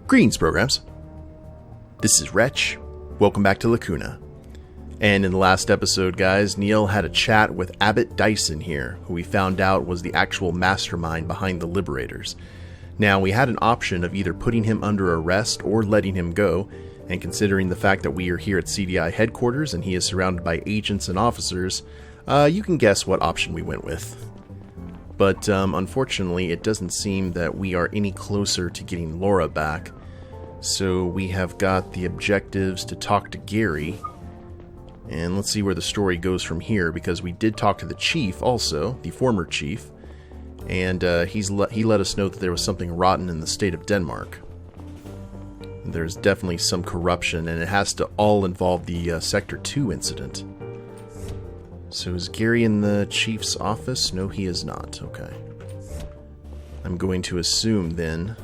Greetings, programs. This is Wretch. Welcome back to Lacuna. And in the last episode, guys, Neil had a chat with Abbot Dyson here, who we found out was the actual mastermind behind the Liberators. Now, we had an option of either putting him under arrest or letting him go, and considering the fact that we are here at CDI headquarters and he is surrounded by agents and officers, you can guess what option we went with. But unfortunately, it doesn't seem that we are any closer to getting Laura back. So we have got the objectives to talk to Gary. And let's see where the story goes from here, because we did talk to the chief also, the former chief. And he let us know that there was something rotten in the state of Denmark. There's definitely some corruption, and it has to all involve the Sector 2 incident. So is Gary in the chief's office? No, he is not. Okay. I'm going to assume, then,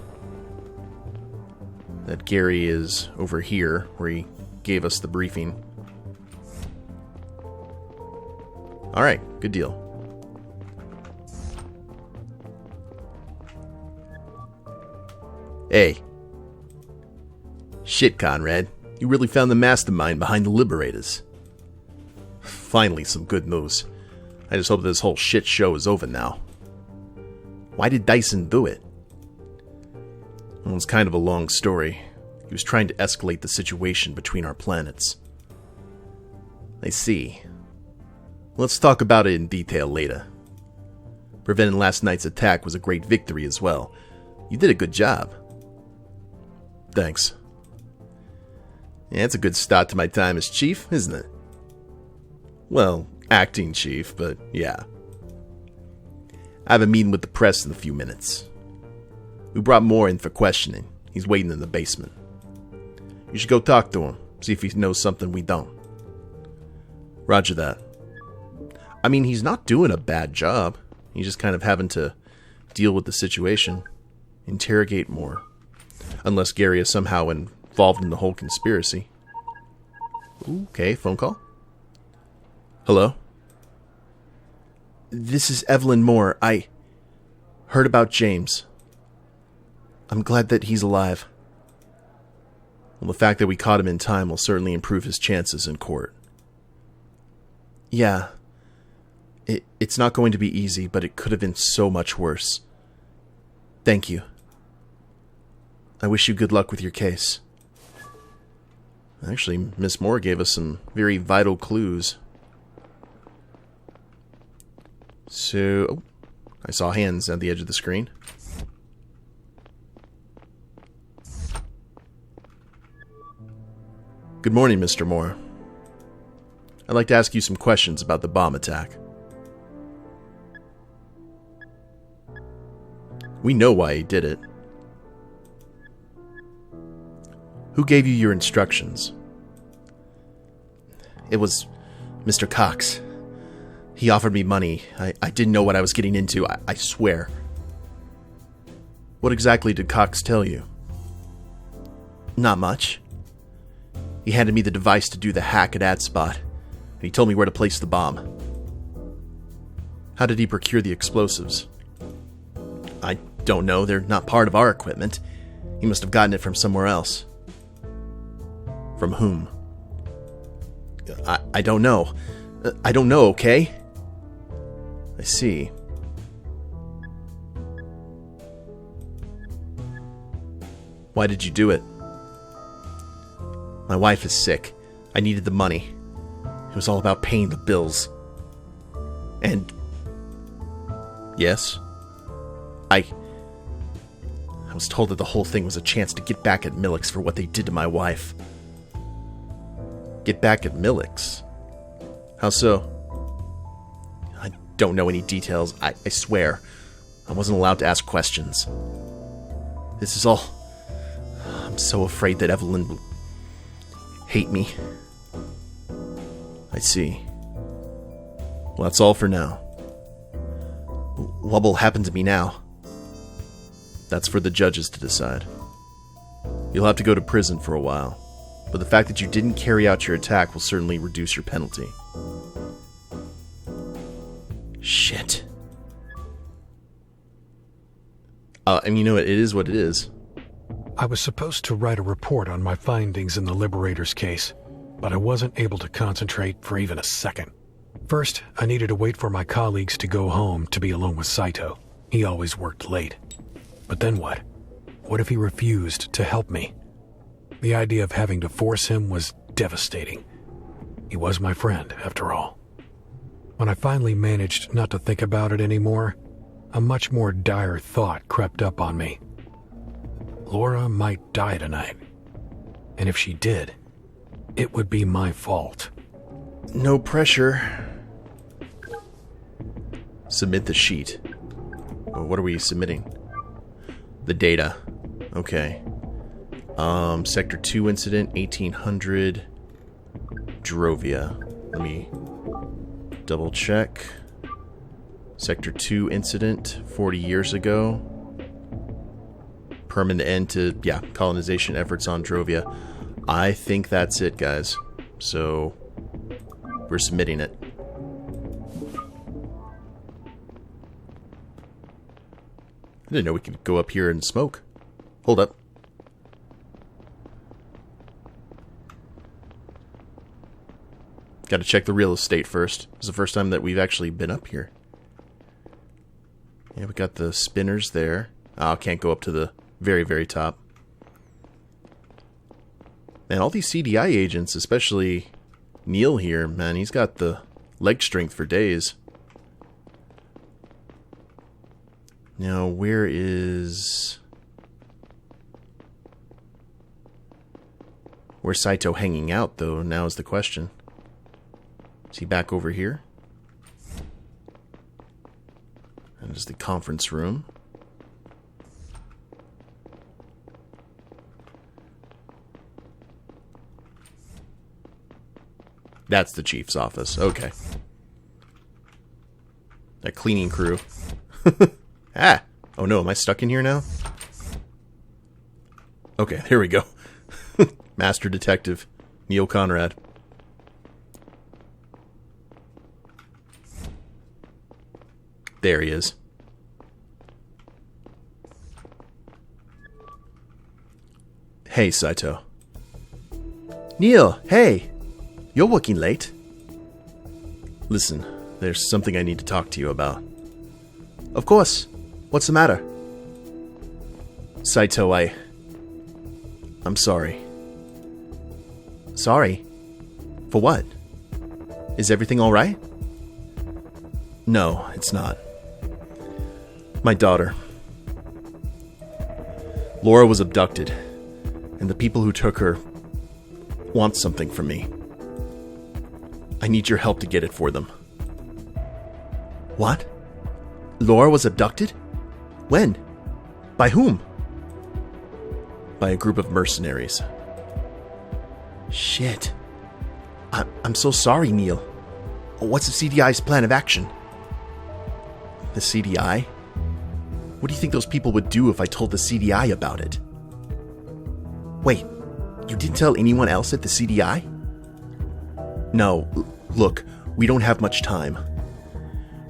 that Gary is over here, where he gave us the briefing. Alright, good deal. Hey. Shit, Conrad. You really found the mastermind behind the Liberators. Finally, some good news. I just hope this whole shit show is over now. Why did Dyson do it? Well, it's kind of a long story. He was trying to escalate the situation between our planets. I see. Let's talk about it in detail later. Preventing last night's attack was a great victory as well. You did a good job. Thanks. Yeah, it's a good start to my time as chief, isn't it? Well, acting chief, but yeah. I have a meeting with the press in a few minutes. We brought Moore in for questioning. He's waiting in the basement. You should go talk to him, see if he knows something we don't. Roger that. I mean, he's not doing a bad job. He's just kind of having to deal with the situation. Interrogate Moore. Unless Gary is somehow involved in the whole conspiracy. Okay, phone call. Hello? This is Evelyn Moore. I heard about James. I'm glad that he's alive. Well, the fact that we caught him in time will certainly improve his chances in court. Yeah. It's not going to be easy, but it could have been so much worse. Thank you. I wish you good luck with your case. Actually, Miss Moore gave us some very vital clues. So, oh, I saw hands at the edge of the screen. Good morning, Mr. Moore. I'd like to ask you some questions about the bomb attack. We know why he did it. Who gave you your instructions? It was Mr. Cox. He offered me money. I didn't know what I was getting into, I swear. What exactly did Cox tell you? Not much. He handed me the device to do the hack at AdSpot, and he told me where to place the bomb. How did he procure the explosives? I don't know. They're not part of our equipment. He must have gotten it from somewhere else. From whom? I don't know. I don't know, okay? I see. Why did you do it? My wife is sick. I needed the money. It was all about paying the bills. And... Yes? I was told that the whole thing was a chance to get back at Millix for what they did to my wife. Get back at Millix? How so? I don't know any details. I swear. I wasn't allowed to ask questions. This is all... I'm so afraid that Evelyn will hate me. I see. Well, that's all for now. What will happen to me now? That's for the judges to decide. You'll have to go to prison for a while, but the fact that you didn't carry out your attack will certainly reduce your penalty. Shit. I mean, you know, it is what it is. I was supposed to write a report on my findings in the Liberator's case, but I wasn't able to concentrate for even a second. First, I needed to wait for my colleagues to go home to be alone with Saito. He always worked late. But then what? What if he refused to help me? The idea of having to force him was devastating. He was my friend, after all. When I finally managed not to think about it anymore, a much more dire thought crept up on me. Laura might die tonight. And if she did, it would be my fault. No pressure. Submit the sheet. Well, what are we submitting? The data. Okay. Sector 2 incident, 1800. Drovia. Let me double check. Sector 2 incident, 40 years ago. Permanent end to, colonization efforts on Drovia. I think that's it, guys. So, we're submitting it. I didn't know we could go up here and smoke. Hold up. Gotta check the real estate first. This is the first time that we've actually been up here. Yeah, we got the spinners there. Oh, can't go up to the very, very top. Man, all these CDI agents, especially Neil here, man, he's got the leg strength for days. Now, where's Saito hanging out, though? Now is the question. Is he back over here? And is the conference room. That's the chief's office. Okay. That cleaning crew. Ah! Oh no, am I stuck in here now? Okay, here we go. Master Detective Neil Conrad. There he is. Hey, Saito. Neil, hey! You're working late. Listen, there's something I need to talk to you about. Of course. What's the matter? Saito, I'm sorry. Sorry? For what? Is everything alright? No, it's not. My daughter. Laura was abducted, and the people who took her want something from me. I need your help to get it for them. What? Laura was abducted? When? By whom? By a group of mercenaries. Shit. I'm so sorry, Neil. What's the CDI's plan of action? The CDI? What do you think those people would do if I told the CDI about it? Wait, you didn't tell anyone else at the CDI? No, look, we don't have much time.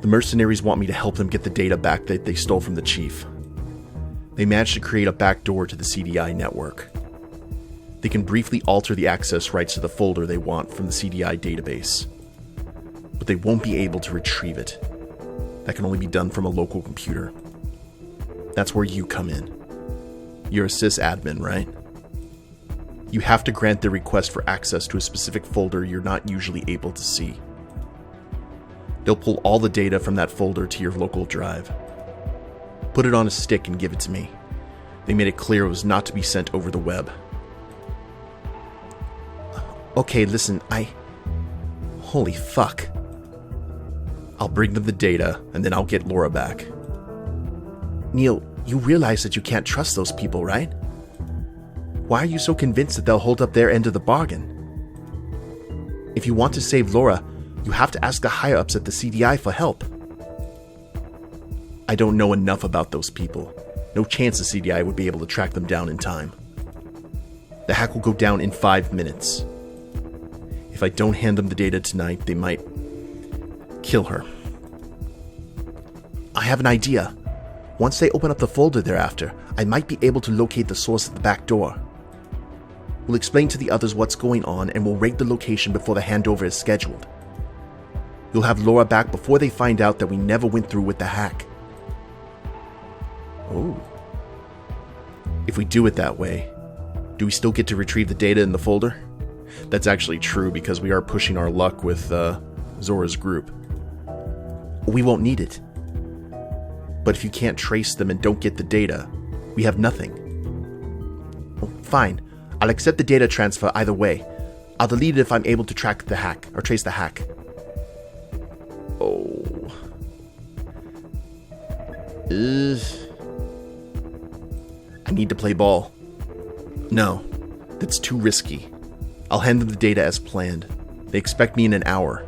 The mercenaries want me to help them get the data back that they stole from the chief. They managed to create a backdoor to the CDI network. They can briefly alter the access rights to the folder they want from the CDI database. But they won't be able to retrieve it. That can only be done from a local computer. That's where you come in. You're a sysadmin, right? You have to grant their request for access to a specific folder you're not usually able to see. They'll pull all the data from that folder to your local drive. Put it on a stick and give it to me. They made it clear it was not to be sent over the web. Okay, listen, Holy fuck. I'll bring them the data, and then I'll get Laura back. Neil, you realize that you can't trust those people, right? Why are you so convinced that they'll hold up their end of the bargain? If you want to save Laura, you have to ask the higher-ups at the CDI for help. I don't know enough about those people. No chance the CDI would be able to track them down in time. The hack will go down in 5 minutes. If I don't hand them the data tonight, they might kill her. I have an idea. Once they open up the folder thereafter, I might be able to locate the source at the back door. We'll explain to the others what's going on and we'll raid the location before the handover is scheduled. You'll have Laura back before they find out that we never went through with the hack. Oh. If we do it that way, do we still get to retrieve the data in the folder? That's actually true because we are pushing our luck with Zora's group. We won't need it. But if you can't trace them and don't get the data, we have nothing. Oh, fine. I'll accept the data transfer either way. I'll delete it if I'm able to track the hack, or trace the hack. Oh. I need to play ball. No, that's too risky. I'll hand them the data as planned. They expect me in an hour.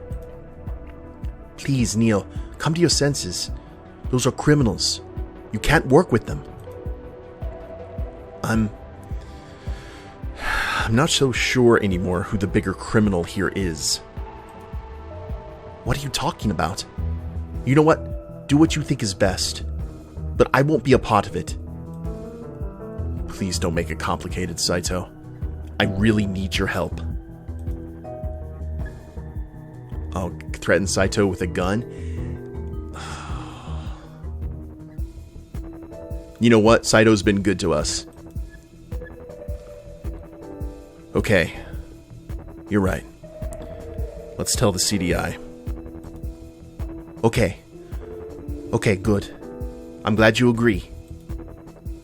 Please, Neil, come to your senses. Those are criminals. You can't work with them. I'm not so sure anymore who the bigger criminal here is. What are you talking about? You know what? Do what you think is best. But I won't be a part of it. Please don't make it complicated, Saito. I really need your help. I'll threaten Saito with a gun. You know what? Saito's been good to us. Okay. You're right. Let's tell the CDI. Okay. Okay, good. I'm glad you agree.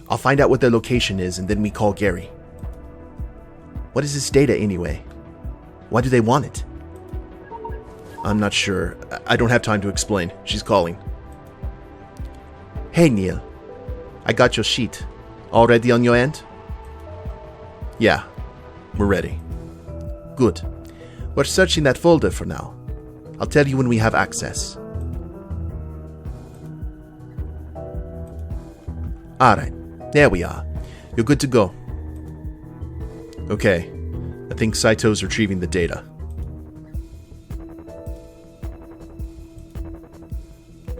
I'll find out what their location is and then we call Gary. What is this data anyway? Why do they want it? I'm not sure. I don't have time to explain. She's calling. Hey, Neil. I got your sheet. All ready on your end? Yeah, we're ready. Good. We're searching that folder for now. I'll tell you when we have access. Alright, there we are. You're good to go. Okay, I think Saito's retrieving the data.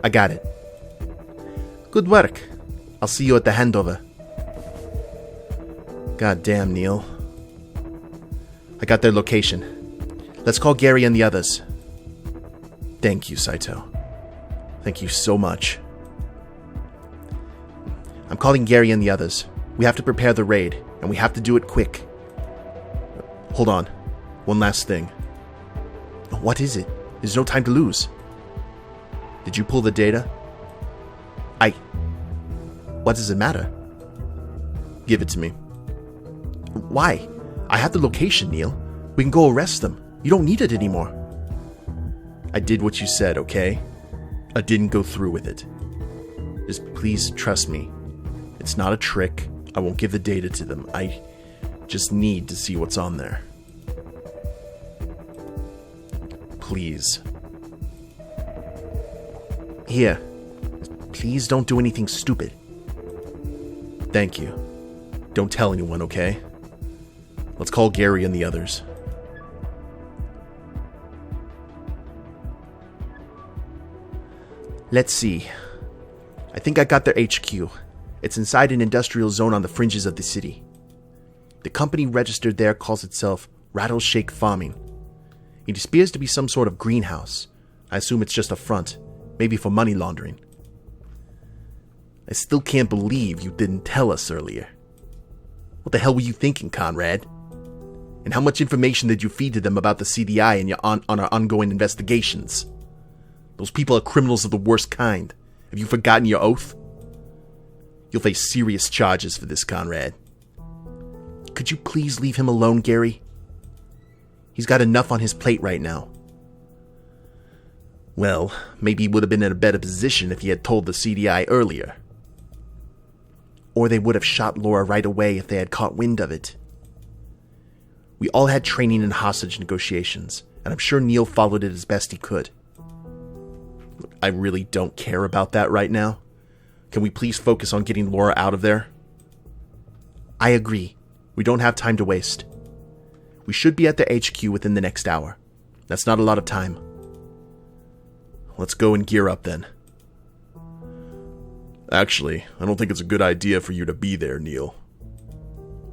I got it. Good work. I'll see you at the handover. God damn, Neil. I got their location. Let's call Gary and the others. Thank you, Saito. Thank you so much. I'm calling Gary and the others. We have to prepare the raid, and we have to do it quick. Hold on. One last thing. What is it? There's no time to lose. Did you pull the data? What does it matter? Give it to me. Why? I have the location, Neil. We can go arrest them. You don't need it anymore. I did what you said, okay? I didn't go through with it. Just please trust me. It's not a trick. I won't give the data to them. I just need to see what's on there. Please. Here. Please don't do anything stupid. Thank you. Don't tell anyone, okay? Let's call Gary and the others. Let's see. I think I got their HQ. It's inside an industrial zone on the fringes of the city. The company registered there calls itself Rattleshake Farming. It appears to be some sort of greenhouse. I assume it's just a front, maybe for money laundering. I still can't believe you didn't tell us earlier. What the hell were you thinking, Conrad? And how much information did you feed to them about the CDI and on our ongoing investigations? Those people are criminals of the worst kind. Have you forgotten your oath? You'll face serious charges for this, Conrad. Could you please leave him alone, Gary? He's got enough on his plate right now. Well, maybe he would have been in a better position if he had told the CDI earlier. Or they would have shot Laura right away if they had caught wind of it. We all had training in hostage negotiations, and I'm sure Neil followed it as best he could. I really don't care about that right now. Can we please focus on getting Laura out of there? I agree. We don't have time to waste. We should be at the HQ within the next hour. That's not a lot of time. Let's go and gear up then. Actually, I don't think it's a good idea for you to be there, Neil.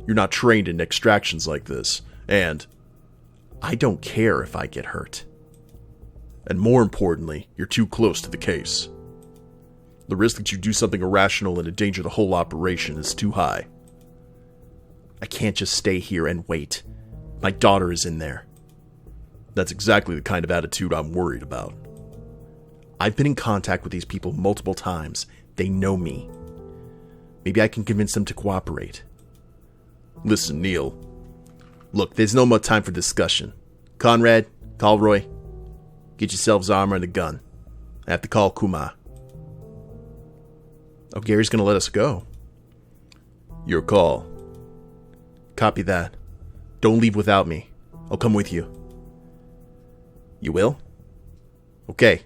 You're not trained in extractions like this, and I don't care if I get hurt. And more importantly, you're too close to the case. The risk that you do something irrational and endanger the whole operation is too high. I can't just stay here and wait. My daughter is in there. That's exactly the kind of attitude I'm worried about. I've been in contact with these people multiple times. They know me. Maybe I can convince them to cooperate. Listen, Neil. Look, there's no more time for discussion. Conrad, call Roy. Get yourselves armor and a gun. I have to call Kuma. Oh, Gary's gonna let us go. Your call. Copy that. Don't leave without me. I'll come with you. You will? Okay.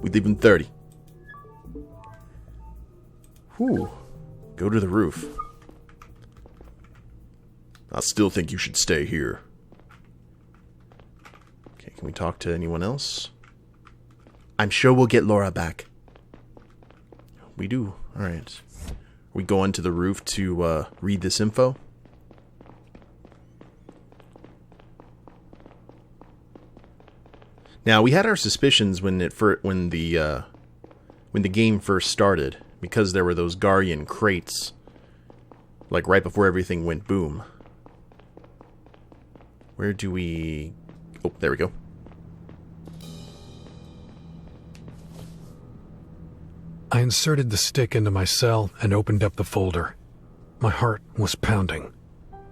We leave in 30. Whew. Go to the roof. I still think you should stay here. Okay, can we talk to anyone else? I'm sure we'll get Laura back. We do. Alright. We go onto the roof to read this info. Now, we had our suspicions when the game first started, because there were those Garian crates, like right before everything went boom. Where do we... Oh, there we go. I inserted the stick into my cell and opened up the folder. My heart was pounding.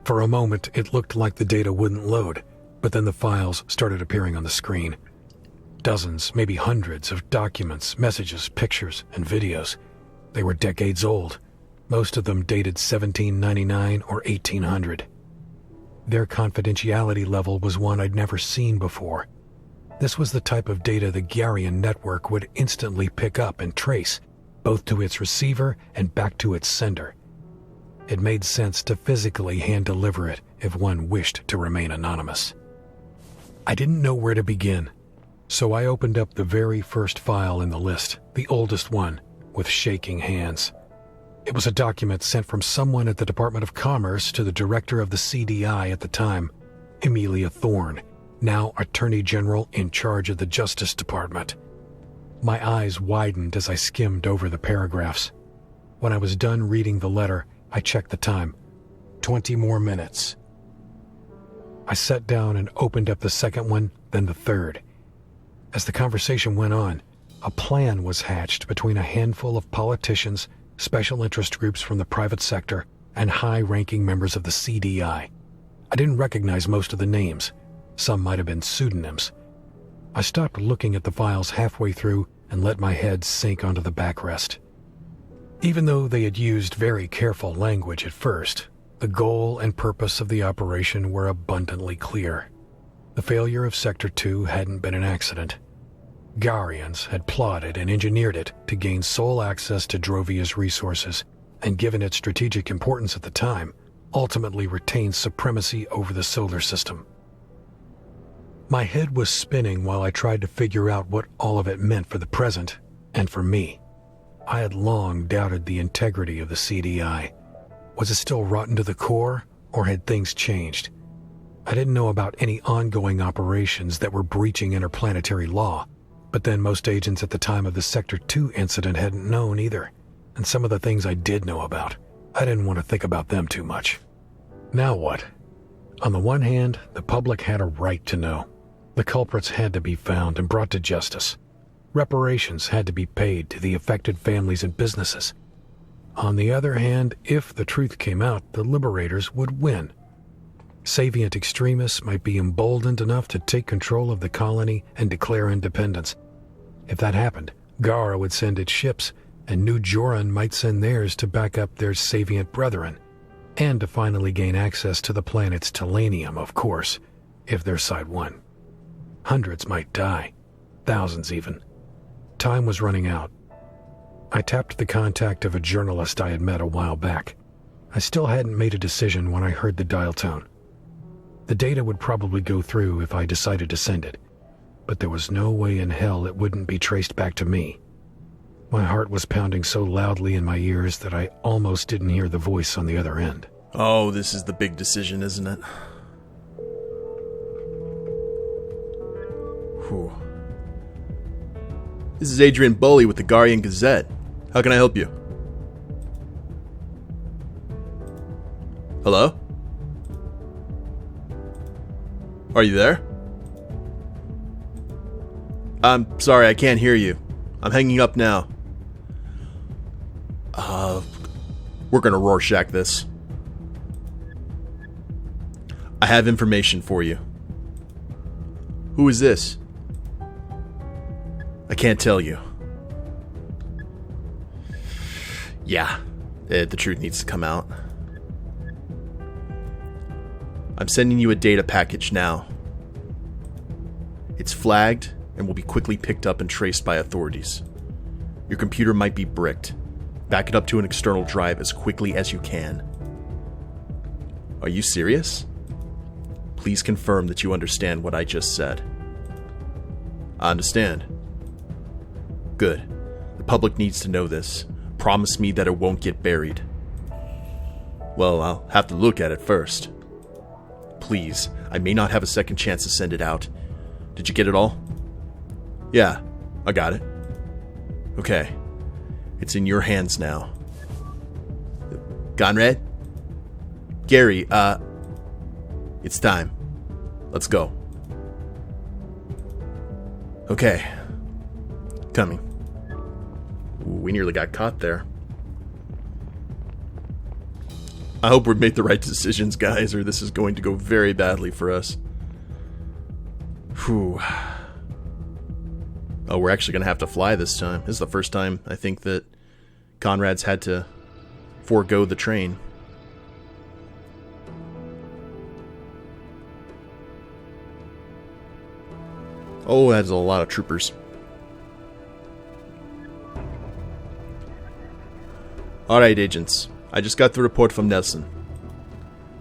For a moment, it looked like the data wouldn't load, but then the files started appearing on the screen. Dozens, maybe hundreds of documents, messages, pictures, and videos. They were decades old, most of them dated 1799 or 1800. Their confidentiality level was one I'd never seen before. This was the type of data the Garian network would instantly pick up and trace, both to its receiver and back to its sender. It made sense to physically hand-deliver it if one wished to remain anonymous. I didn't know where to begin, so I opened up the very first file in the list, the oldest one, with shaking hands. It was a document sent from someone at the Department of Commerce to the director of the CDI at the time, Amelia Thorne, now Attorney General in charge of the Justice Department. My eyes widened as I skimmed over the paragraphs. When I was done reading the letter, I checked the time. 20 more minutes. I sat down and opened up the second one, then the third. As the conversation went on, a plan was hatched between a handful of politicians, special interest groups from the private sector, and high-ranking members of the CDI. I didn't recognize most of the names. Some might have been pseudonyms. I stopped looking at the files halfway through and let my head sink onto the backrest. Even though they had used very careful language at first, the goal and purpose of the operation were abundantly clear. The failure of Sector 2 hadn't been an accident. Garians had plotted and engineered it to gain sole access to Drovia's resources, and given its strategic importance at the time, ultimately retained supremacy over the solar system. My head was spinning while I tried to figure out what all of it meant for the present, and for me. I had long doubted the integrity of the CDI. Was it still rotten to the core, or had things changed? I didn't know about any ongoing operations that were breaching interplanetary law, but then most agents at the time of the Sector 2 incident hadn't known either, and some of the things I did know about, I didn't want to think about them too much. Now what? On the one hand, the public had a right to know. The culprits had to be found and brought to justice. Reparations had to be paid to the affected families and businesses. On the other hand, if the truth came out, the liberators would win. Savient extremists might be emboldened enough to take control of the colony and declare independence. If that happened, Gara would send its ships, and New Joran might send theirs to back up their Savient brethren, and to finally gain access to the planet's Telenium, of course, if their side won. Hundreds might die, thousands even. Time was running out. I tapped the contact of a journalist I had met a while back. I still hadn't made a decision when I heard the dial tone. The data would probably go through if I decided to send it, but there was no way in hell it wouldn't be traced back to me. My heart was pounding so loudly in my ears that I almost didn't hear the voice on the other end. Oh, this is the big decision, isn't it? Whew. This is Adrian Bully with the Guardian Gazette. How can I help you? Hello? Are you there? I'm sorry, I can't hear you. I'm hanging up now. We're gonna Rorschach this. I have information for you. Who is this? I can't tell you. Yeah, the truth needs to come out. I'm sending you a data package now. It's flagged and will be quickly picked up and traced by authorities. Your computer might be bricked. Back it up to an external drive as quickly as you can. Are you serious? Please confirm that you understand what I just said. I understand. Good. The public needs to know this. Promise me that it won't get buried. Well, I'll have to look at it first. Please, I may not have a second chance to send it out. Did you get it all? Yeah, I got it. Okay. It's in your hands now. Conrad? Gary, it's time. Let's go. Okay. Coming. Ooh, we nearly got caught there. I hope we've made the right decisions, guys, or this is going to go very badly for us. Whew. Oh, we're actually going to have to fly this time. This is the first time, I think, that Conrad's had to forego the train. Oh, that's a lot of troopers. Alright, agents. I just got the report from Nelson.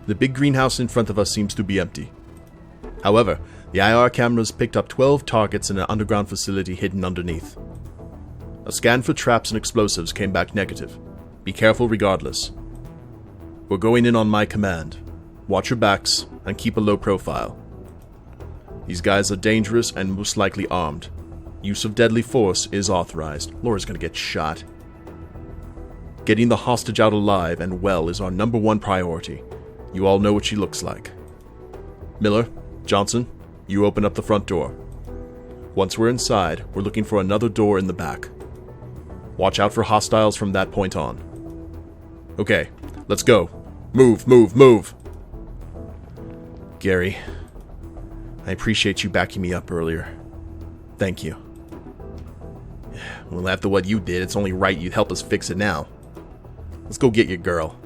The big greenhouse in front of us seems to be empty. However, the IR cameras picked up 12 targets in an underground facility hidden underneath. A scan for traps and explosives came back negative. Be careful regardless. We're going in on my command. Watch your backs and keep a low profile. These guys are dangerous and most likely armed. Use of deadly force is authorized. Laura's gonna get shot. Getting the hostage out alive and well is our #1 priority. You all know what she looks like. Miller, Johnson, you open up the front door. Once we're inside, we're looking for another door in the back. Watch out for hostiles from that point on. Okay, let's go. Move, move, move! Gary, I appreciate you backing me up earlier. Thank you. Well, after what you did, it's only right you'd help us fix it now. Let's go get your girl.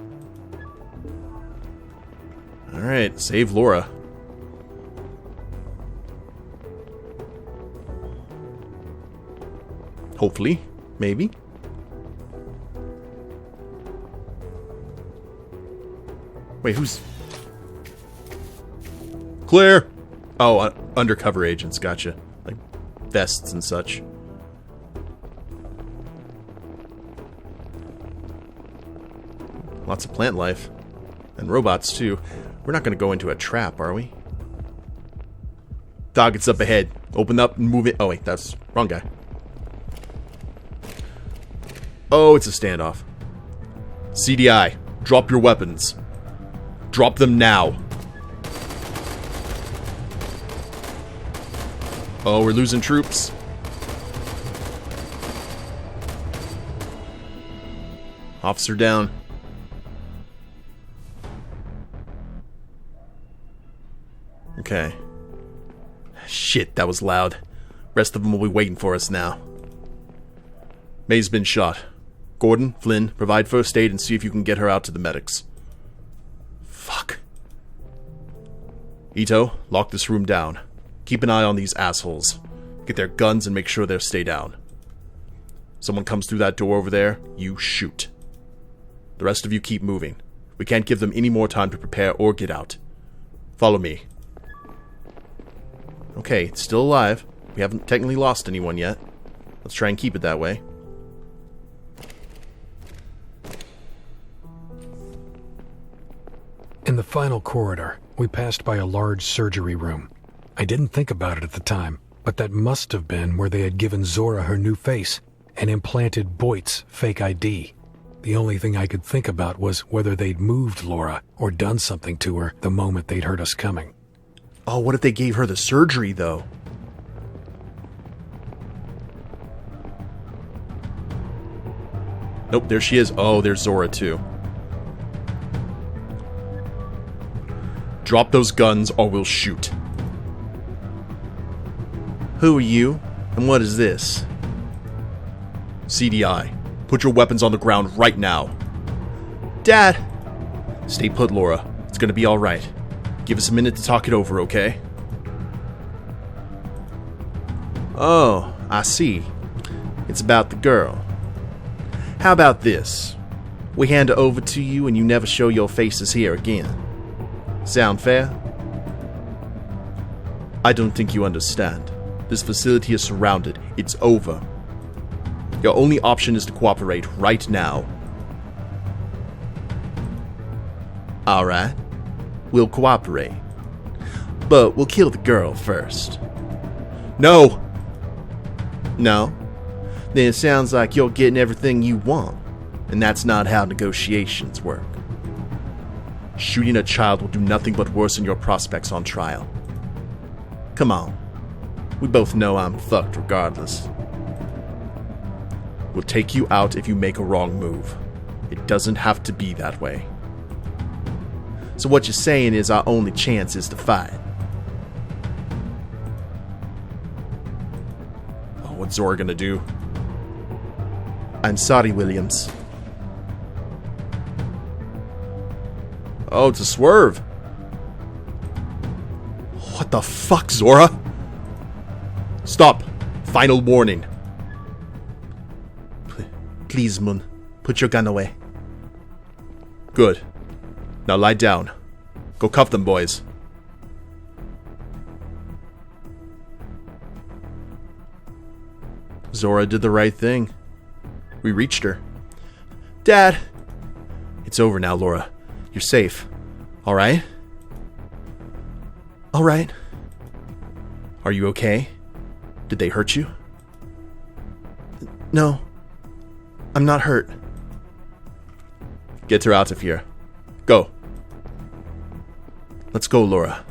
Alright, save Laura. Hopefully. Maybe. Wait, who's... Clear! Oh, undercover agents, gotcha. Like, vests and such. Lots of plant life. And robots, too. We're not going to go into a trap, are we? Target's up ahead. Open up and move it. Oh, wait, that's... wrong guy. Oh, it's a standoff. CDI, drop your weapons. Drop them now. Oh, we're losing troops. Officer down. Okay. Shit, that was loud. Rest of them will be waiting for us now. May's been shot. Gordon, Flynn, provide first aid and see if you can get her out to the medics. Fuck. Ito, lock this room down. Keep an eye on these assholes. Get their guns and make sure they stay down. Someone comes through that door over there, you shoot. The rest of you keep moving. We can't give them any more time to prepare or get out. Follow me. Okay, it's still alive. We haven't technically lost anyone yet. Let's try and keep it that way. the final corridor, we passed by a large surgery room. I didn't think about it at the time, but that must have been where they had given Zora her new face and implanted Boyd's fake ID. The only thing I could think about was whether they'd moved Laura or done something to her the moment they'd heard us coming. Oh, what if they gave her the surgery, though? Nope, there she is. Oh, there's Zora, too. Drop those guns or we'll shoot. Who are you? And what is this? CDI. Put your weapons on the ground right now. Dad! Stay put, Laura. It's gonna be alright. Give us a minute to talk it over, okay? Oh, I see. It's about the girl. How about this? We hand her over to you and you never show your faces here again. Sound fair? I don't think you understand. This facility is surrounded. It's over. Your only option is to cooperate right now. Alright. We'll cooperate. But we'll kill the girl first. No! No? Then it sounds like you're getting everything you want. And that's not how negotiations work. Shooting a child will do nothing but worsen your prospects on trial. Come on. We both know I'm fucked regardless. We'll take you out if you make a wrong move. It doesn't have to be that way. So what you're saying is our only chance is to fight. Oh, what's Zora gonna do? I'm sorry, Williams. Oh, it's a swerve. What the fuck, Zora? Stop. Final warning. Please, Moon. Put your gun away. Good. Now lie down. Go cuff them, boys. Zora did the right thing. We reached her. Dad! It's over now, Laura. You're safe. Alright? Alright. Are you okay? Did they hurt you? No. I'm not hurt. Get her out of here. Go. Let's go, Laura.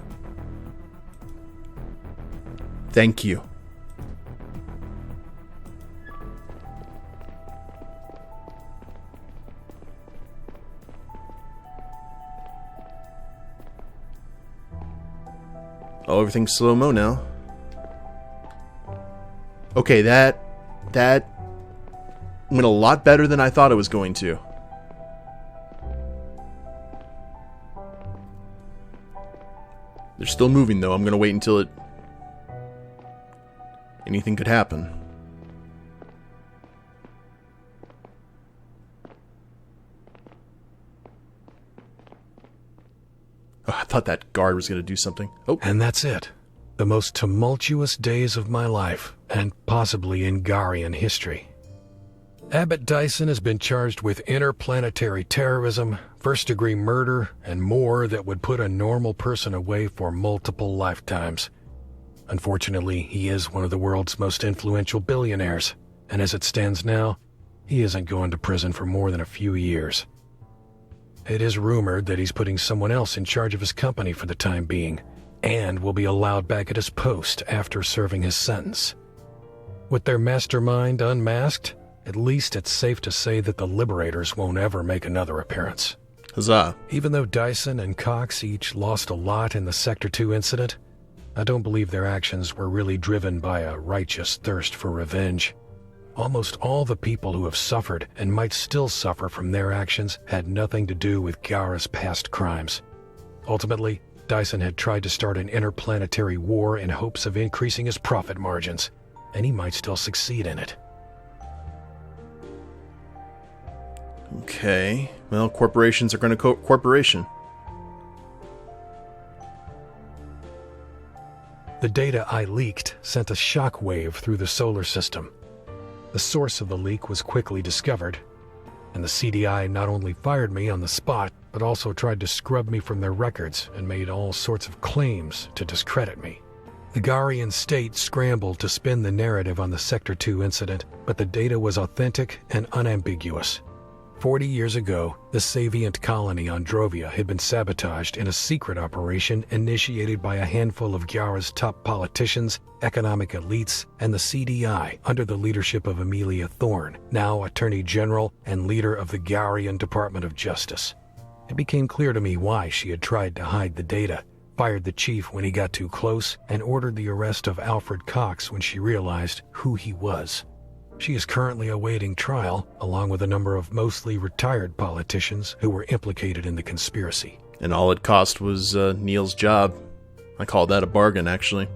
Thank you. Oh, everything's slow-mo now. Okay, that went a lot better than I thought it was going to. They're still moving, though. I'm going to wait until anything could happen. Oh, I thought that guard was going to do something. Oh. And that's it. The most tumultuous days of my life, and possibly in Garian history. Abbott Dyson has been charged with interplanetary terrorism, first-degree murder, and more that would put a normal person away for multiple lifetimes. Unfortunately, he is one of the world's most influential billionaires, and as it stands now, he isn't going to prison for more than a few years. It is rumored that he's putting someone else in charge of his company for the time being, and will be allowed back at his post after serving his sentence. With their mastermind unmasked, at least it's safe to say that the Liberators won't ever make another appearance. Huzzah. Even though Dyson and Cox each lost a lot in the Sector 2 incident, I don't believe their actions were really driven by a righteous thirst for revenge. Almost all the people who have suffered and might still suffer from their actions had nothing to do with Gara's past crimes. Ultimately, Dyson had tried to start an interplanetary war in hopes of increasing his profit margins, and he might still succeed in it. Okay. Well, corporations are going to corporation. The data I leaked sent a shockwave through the solar system. The source of the leak was quickly discovered, and the CDI not only fired me on the spot, but also tried to scrub me from their records and made all sorts of claims to discredit me. The Garian state scrambled to spin the narrative on the Sector 2 incident, but the data was authentic and unambiguous. 40 years ago, the Savient colony on Drovia had been sabotaged in a secret operation initiated by a handful of Gyara's top politicians, economic elites, and the CDI under the leadership of Amelia Thorne, now Attorney General and leader of the Garian Department of Justice. It became clear to me why she had tried to hide the data, fired the chief when he got too close, and ordered the arrest of Alfred Cox when she realized who he was. She is currently awaiting trial, along with a number of mostly retired politicians who were implicated in the conspiracy. And all it cost was Neil's job. I call that a bargain, actually.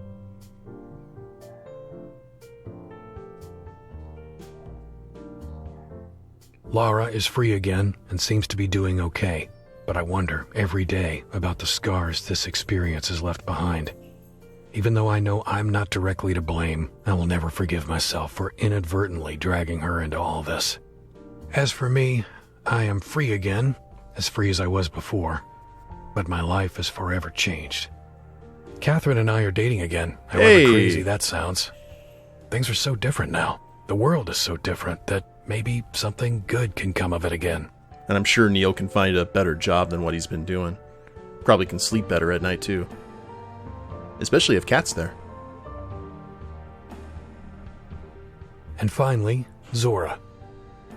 Lara is free again and seems to be doing okay, but I wonder every day about the scars this experience has left behind. Even though I know I'm not directly to blame, I will never forgive myself for inadvertently dragging her into all this. As for me, I am free again, as free as I was before, but my life is forever changed. Catherine and I are dating again, however crazy that sounds. Things are so different now. The world is so different that maybe something good can come of it again. And I'm sure Neil can find a better job than what he's been doing. Probably can sleep better at night, too. Especially if Kat's there. And finally, Zora.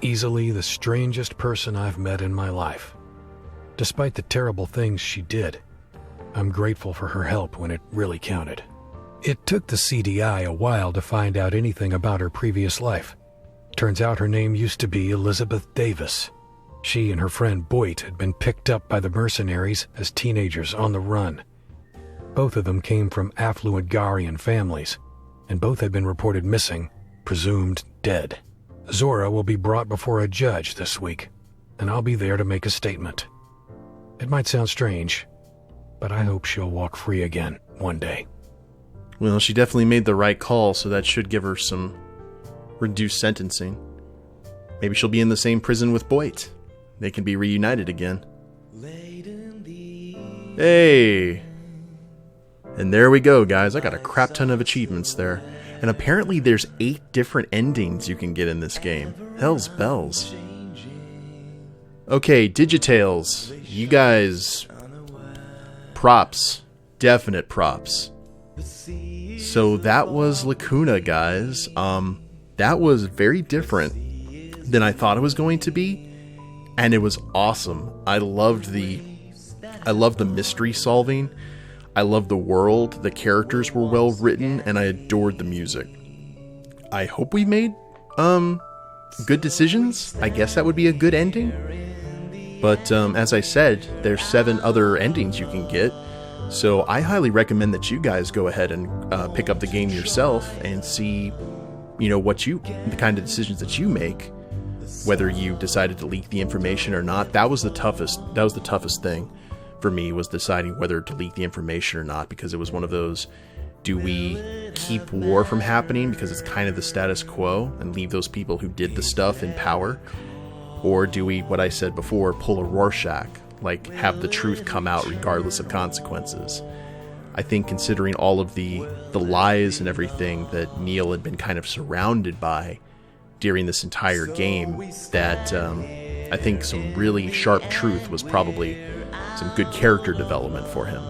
Easily the strangest person I've met in my life. Despite the terrible things she did, I'm grateful for her help when it really counted. It took the CDI a while to find out anything about her previous life. Turns out her name used to be Elizabeth Davis. She and her friend Boyd had been picked up by the mercenaries as teenagers on the run. Both of them came from affluent Garian families, and both had been reported missing, presumed dead. Zora will be brought before a judge this week, and I'll be there to make a statement. It might sound strange, but I hope she'll walk free again one day. Well, she definitely made the right call, so that should give her some reduced sentencing. Maybe she'll be in the same prison with Boyd. They can be reunited again. Hey! And there we go, guys. I got a crap ton of achievements there. And apparently there's 8 different endings you can get in this game. Hell's bells. Okay, Digitales. You guys... props. Definite props. So that was Lacuna, guys. That was very different than I thought it was going to be. And it was awesome. I loved the mystery solving. I loved the world, the characters were well written, and I adored the music. I hope we made good decisions. I guess that would be a good ending. But as I said, there's 7 other endings you can get. So I highly recommend that you guys go ahead and pick up the game yourself and see, the kind of decisions that you make, whether you decided to leak the information or not. That was the toughest thing for me, was deciding whether to leak the information or not, because it was one of those, do we keep war from happening because it's kind of the status quo and leave those people who did the stuff in power? Or do we, what I said before, pull a Rorschach, like have the truth come out regardless of consequences? I think considering all of the lies and everything that Neil had been kind of surrounded by during this entire game, that I think some really sharp truth was probably some good character development for him.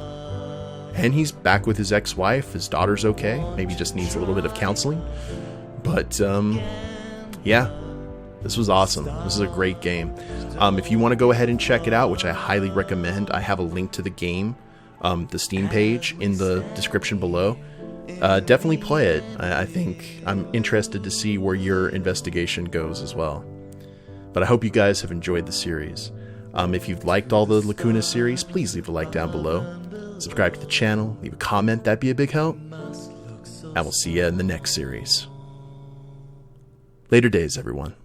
And he's back with his ex-wife. His daughter's okay. Maybe just needs a little bit of counseling. But, yeah, this was awesome. This is a great game. If you want to go ahead and check it out, which I highly recommend, I have a link to the game, the Steam page, in the description below. Definitely play it. I think I'm interested to see where your investigation goes as well. But I hope you guys have enjoyed the series. If you've liked all the Lacuna series, please leave a like down below. Subscribe to the channel, leave a comment, that'd be a big help. And we'll see you in the next series. Later days, everyone.